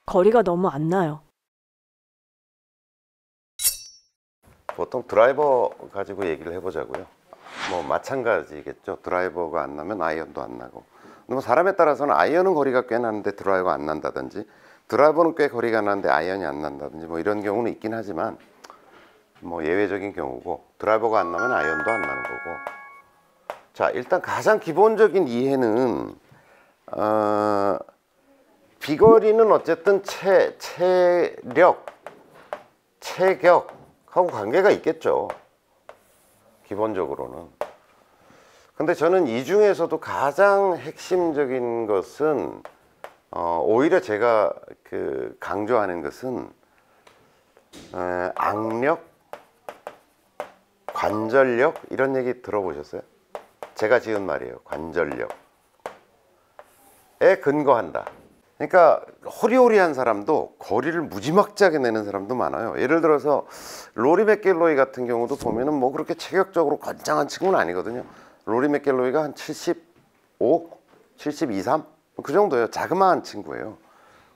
거리가 너무 안 나요. 보통 드라이버 가지고 얘기를 해보자고요. 뭐 마찬가지겠죠. 드라이버가 안 나면 아이언도 안 나고. 근데 뭐 사람에 따라서는 아이언은 거리가 꽤 나는데 드라이버가 안 난다든지, 드라이버는 꽤 거리가 나는데 아이언이 안 난다든지, 뭐 이런 경우는 있긴 하지만 뭐 예외적인 경우고, 드라이버가 안 나면 아이언도 안 나는 거고. 자, 일단 가장 기본적인 이해는 비거리는 어쨌든 체력, 체격하고 관계가 있겠죠, 기본적으로는. 근데 저는 이 중에서도 가장 핵심적인 것은 오히려 제가 강조하는 것은 악력, 관절력, 이런 얘기 들어보셨어요? 제가 지은 말이에요. 관절력에 근거한다. 그러니까 호리호리한 사람도 거리를 무지막지하게 내는 사람도 많아요. 예를 들어서 로리 맥길로이 같은 경우도 보면은 뭐 그렇게 체격적으로 건장한 친구는 아니거든요. 로리 맥길로이가 한 75, 72, 3? 그 정도예요. 자그마한 친구예요.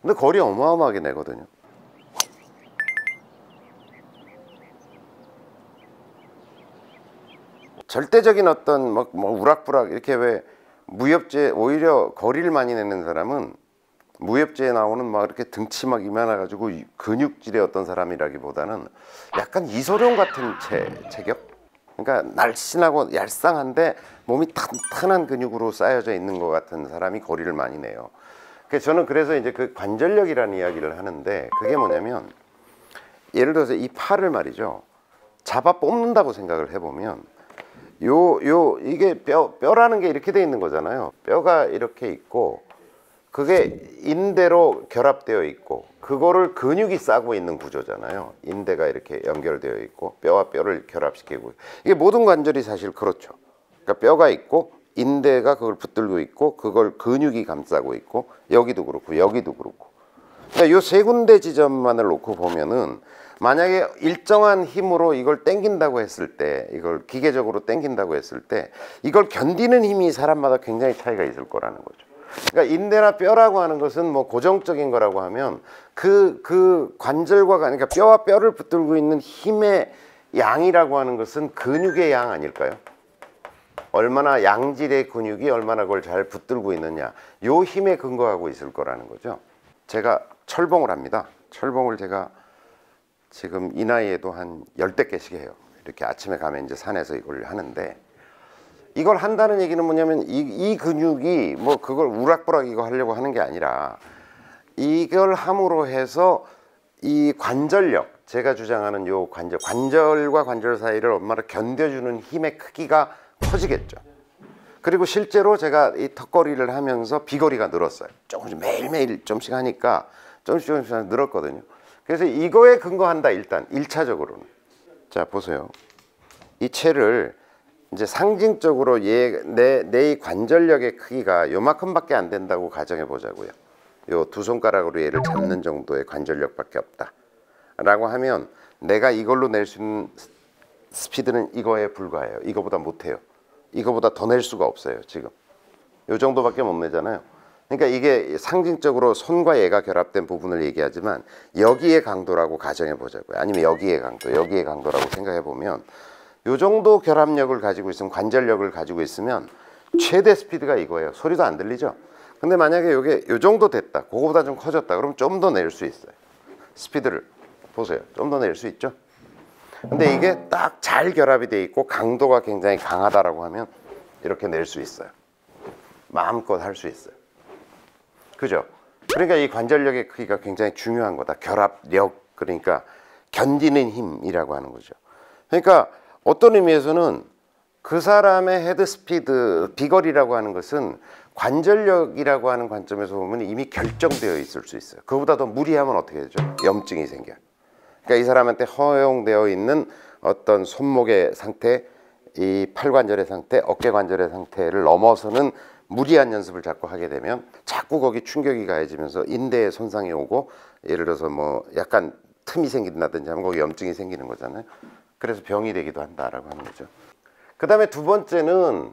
근데 거리 어마어마하게 내거든요. 절대적인 어떤 뭐 우락부락 이렇게 왜 무협지에 오히려 거리를 많이 내는 사람은 무협지에 나오는 막 이렇게 등치 막 이만해가지고 근육질의 어떤 사람이라기보다는 약간 이소룡 같은 체격? 그러니까 날씬하고 얄쌍한데 몸이 탄탄한 근육으로 쌓여져 있는 것 같은 사람이 거리를 많이 내요. 저는 그래서 이제 그 관절력이라는 이야기를 하는데, 그게 뭐냐면 예를 들어서 이 팔을 말이죠, 잡아 뽑는다고 생각을 해보면 이게 뼈라는 게 이렇게 돼 있는 거잖아요. 뼈가 이렇게 있고 그게 인대로 결합되어 있고 그거를 근육이 싸고 있는 구조잖아요. 인대가 이렇게 연결되어 있고 뼈와 뼈를 결합시키고, 이게 모든 관절이 사실 그렇죠. 그러니까 뼈가 있고 인대가 그걸 붙들고 있고 그걸 근육이 감싸고 있고, 여기도 그렇고 여기도 그렇고. 그러니까 요 세 군데 지점만을 놓고 보면은 만약에 일정한 힘으로 이걸 당긴다고 했을 때, 이걸 기계적으로 당긴다고 했을 때 이걸 견디는 힘이 사람마다 굉장히 차이가 있을 거라는 거죠. 그러니까 인대나 뼈라고 하는 것은 뭐 고정적인 거라고 하면 그 관절과, 그러니까 뼈와 뼈를 붙들고 있는 힘의 양이라고 하는 것은 근육의 양 아닐까요? 얼마나 양질의 근육이 얼마나 그걸 잘 붙들고 있느냐, 요 힘에 근거하고 있을 거라는 거죠. 제가 철봉을 합니다. 철봉을 제가 지금 이 나이에도 한 10대 개씩 해요. 이렇게 아침에 가면 이제 산에서 이걸 하는데, 이걸 한다는 얘기는 뭐냐면 이 근육이 뭐 그걸 우락부락 이거 하려고 하는 게 아니라, 이걸 함으로 해서 이 관절력, 제가 주장하는 요 관절과 관절 사이를 얼마나 견뎌주는 힘의 크기가 커지겠죠. 그리고 실제로 제가 이 턱걸이를 하면서 비거리가 늘었어요. 조금씩 매일매일 좀씩 하니까 조금씩 늘었거든요. 그래서 이거에 근거한다. 일단 1차적으로는 자 보세요. 이 채를 이제 상징적으로 내 관절력의 크기가 요만큼밖에 안 된다고 가정해 보자고요. 요 두 손가락으로 얘를 잡는 정도의 관절력밖에 없다 라고 하면, 내가 이걸로 낼 수 있는 스피드는 이거에 불과해요. 이거보다 못해요. 이거보다 더 낼 수가 없어요. 지금 요 정도밖에 못 내잖아요. 그러니까 이게 상징적으로 손과 얘가 결합된 부분을 얘기하지만 여기의 강도라고 가정해 보자고요. 아니면 여기의 강도라고 생각해 보면, 요 정도 결합력을 가지고 있으면, 관절력을 가지고 있으면 최대 스피드가 이거예요. 소리도 안 들리죠? 근데 만약에 이게 요 정도 됐다, 그거보다 좀 커졌다, 그러면 좀 더 낼 수 있어요. 스피드를 보세요. 좀 더 낼 수 있죠? 근데 이게 딱 잘 결합이 돼 있고 강도가 굉장히 강하다라고 하면 이렇게 낼 수 있어요. 마음껏 할 수 있어요. 그죠? 그러니까 이 관절력의 크기가 굉장히 중요한 거다. 결합력, 그러니까 견디는 힘이라고 하는 거죠. 그러니까 어떤 의미에서는 그 사람의 헤드 스피드, 비거리라고 하는 것은 관절력이라고 하는 관점에서 보면 이미 결정되어 있을 수 있어요. 그보다 더 무리하면 어떻게 되죠? 염증이 생겨요. 그러니까 이 사람한테 허용되어 있는 어떤 손목의 상태, 이 팔관절의 상태, 어깨관절의 상태를 넘어서는 무리한 연습을 자꾸 하게 되면 자꾸 거기 충격이 가해지면서 인대에 손상이 오고, 예를 들어서 뭐 약간 틈이 생긴다든지 하면 거기 염증이 생기는 거잖아요. 그래서 병이 되기도 한다라고 하는 거죠. 그 다음에 두 번째는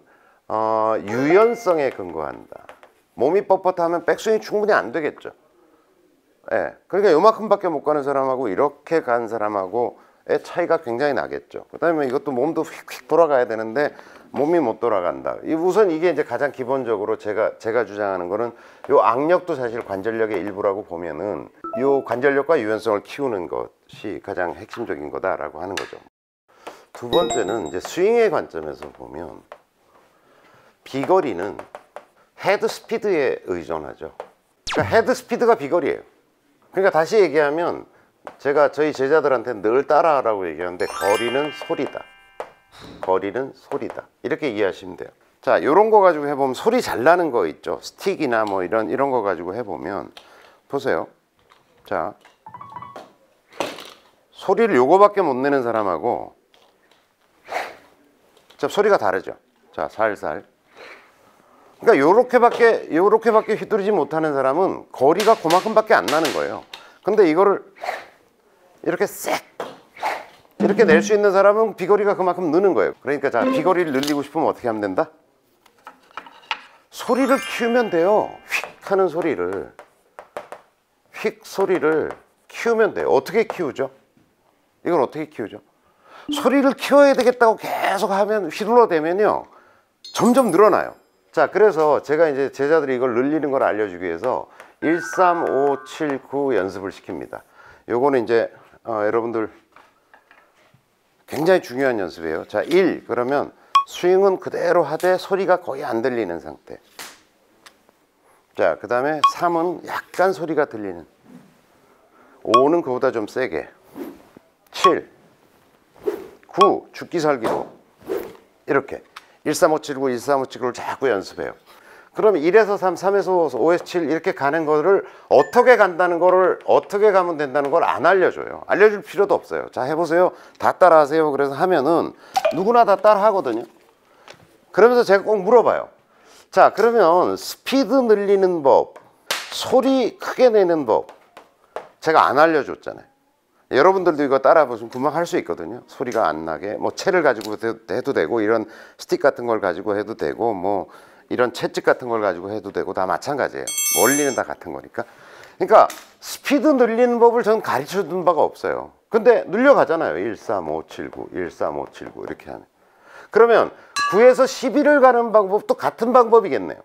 유연성에 근거한다. 몸이 뻣뻣하면 백스윙이 충분히 안 되겠죠. 예. 그러니까 요만큼밖에 못 가는 사람하고 이렇게 간 사람하고의 차이가 굉장히 나겠죠. 그다음에 이것도 몸도 휙휙 돌아가야 되는데 몸이 못 돌아간다. 우선 이게 이제 가장 기본적으로 제가 주장하는 거는 요 악력도 사실 관절력의 일부라고 보면은 요 관절력과 유연성을 키우는 것이 가장 핵심적인 거다라고 하는 거죠. 두 번째는 이제 스윙의 관점에서 보면 비거리는 헤드 스피드에 의존하죠. 그러니까 헤드 스피드가 비거리예요. 그러니까 다시 얘기하면 제가 저희 제자들한테 늘 따라하라고 얘기하는데 거리는 소리다. 거리는 소리다. 이렇게 이해하시면 돼요. 자, 요런 거 가지고 해보면 소리 잘 나는 거 있죠. 스틱이나 뭐 이런 거 가지고 해보면 보세요. 자, 소리를 요거밖에 못 내는 사람하고 자, 소리가 다르죠. 자, 살살. 그러니까 요렇게밖에 휘두르지 못하는 사람은 거리가 그만큼밖에 안 나는 거예요. 근데 이거를 이렇게 쎄 이렇게 낼 수 있는 사람은 비거리가 그만큼 느는 거예요. 그러니까 자, 비거리를 늘리고 싶으면 어떻게 하면 된다? 소리를 키우면 돼요. 휙 하는 소리를, 휙 소리를 키우면 돼요. 어떻게 키우죠? 이걸 어떻게 키우죠? 소리를 키워야 되겠다고 계속 하면 휘둘러대면요 점점 늘어나요. 자, 그래서 제가 이제 제자들이 이걸 늘리는 걸 알려주기 위해서 1, 3, 5, 7, 9 연습을 시킵니다. 요거는 이제 여러분들 굉장히 중요한 연습이에요. 자, 1 그러면 스윙은 그대로 하되 소리가 거의 안 들리는 상태. 자, 그 다음에 3은 약간 소리가 들리는, 5는 그보다 좀 세게, 7, 9 죽기 살기로 이렇게 1, 3, 5, 7, 9, 1, 3, 5, 7, 9를 자꾸 연습해요. 그러면 1에서 3, 3에서 5, 5에서 7 이렇게 가는 거를 어떻게 간다는 거를, 어떻게 가면 된다는 걸 안 알려줘요. 알려줄 필요도 없어요. 자, 해보세요. 다 따라하세요. 그래서 하면은 누구나 다 따라 하거든요. 그러면서 제가 꼭 물어봐요. 자, 그러면 스피드 늘리는 법, 소리 크게 내는 법 제가 안 알려줬잖아요. 여러분들도 이거 따라 보시면 금방 할 수 있거든요. 소리가 안 나게 뭐 채를 가지고 해도 되고, 이런 스틱 같은 걸 가지고 해도 되고, 뭐 이런 채찍 같은 걸 가지고 해도 되고, 다 마찬가지예요. 원리는 다 같은 거니까. 그러니까 스피드 늘리는 법을 저는 가르쳐 준 바가 없어요. 근데 늘려가잖아요. 1, 3, 5, 7, 9 1, 3, 5, 7, 9 이렇게 하면, 그러면 9에서 11을 가는 방법도 같은 방법이겠네요.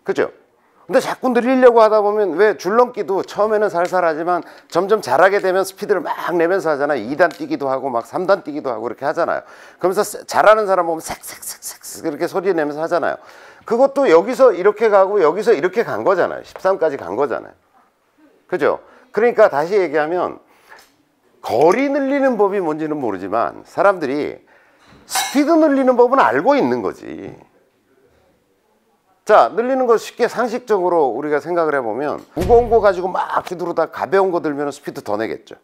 그죠? 근데 자꾸 늘리려고 하다 보면, 왜 줄넘기도 처음에는 살살하지만 점점 잘하게 되면 스피드를 막 내면서 하잖아요. 2단 뛰기도 하고 막 3단 뛰기도 하고 이렇게 하잖아요. 그러면서 잘하는 사람 보면 색색색색 이렇게 소리 내면서 하잖아요. 그것도 여기서 이렇게 가고 여기서 이렇게 간 거잖아요. 13까지 간 거잖아요. 그죠? 그러니까 다시 얘기하면 거리 늘리는 법이 뭔지는 모르지만 사람들이 스피드 늘리는 법은 알고 있는 거지. 자, 늘리는 거 쉽게 상식적으로 우리가 생각을 해보면, 무거운 거 가지고 막 휘두르다 가벼운 거 들면 스피드 더 내겠죠.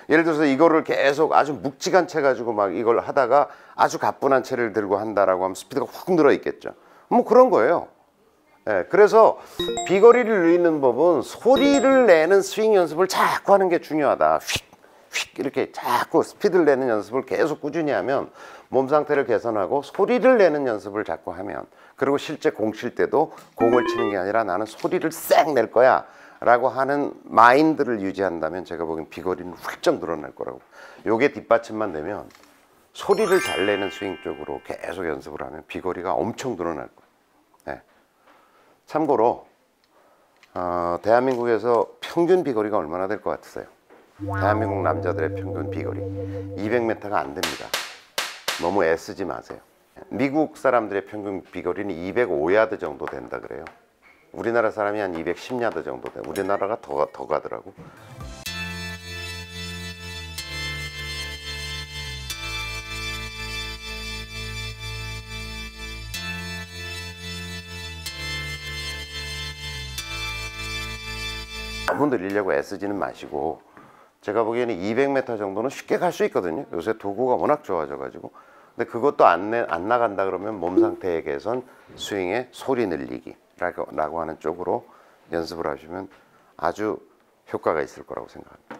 예를 들어서 이거를 계속 아주 묵직한 채 가지고 막 이걸 하다가 아주 가뿐한 채를 들고 한다라고 하면 스피드가 훅 늘어 있겠죠. 뭐 그런 거예요. 예, 그래서 비거리를 늘리는 법은 소리를 내는 스윙 연습을 자꾸 하는 게 중요하다. 휙 이렇게 자꾸 스피드를 내는 연습을 계속 꾸준히 하면 몸 상태를 개선하고, 소리를 내는 연습을 자꾸 하면, 그리고 실제 공 칠 때도 공을 치는 게 아니라 나는 소리를 쌩 낼 거야 라고 하는 마인드를 유지한다면 제가 보기엔 비거리는 훌쩍 늘어날 거라고. 요게 뒷받침만 되면 소리를 잘 내는 스윙 쪽으로 계속 연습을 하면 비거리가 엄청 늘어날 거예요. 네. 참고로 대한민국에서 평균 비거리가 얼마나 될 것 같으세요? 대한민국 남자들의 평균 비거리 200m가 안 됩니다. 너무 애쓰지 마세요. 미국 사람들의 평균 비거리는 205야드 정도 된다 그래요. 우리나라 사람이 한 210야드 정도 돼. 우리나라가 더 가더라고. 너무 늘리려고 애쓰지는 마시고, 제가 보기에는 200m 정도는 쉽게 갈 수 있거든요. 요새 도구가 워낙 좋아져 가지고. 근데 그것도 안 나간다 그러면 몸 상태의 개선, 스윙의 소리 늘리기라고 하는 쪽으로 연습을 하시면 아주 효과가 있을 거라고 생각합니다.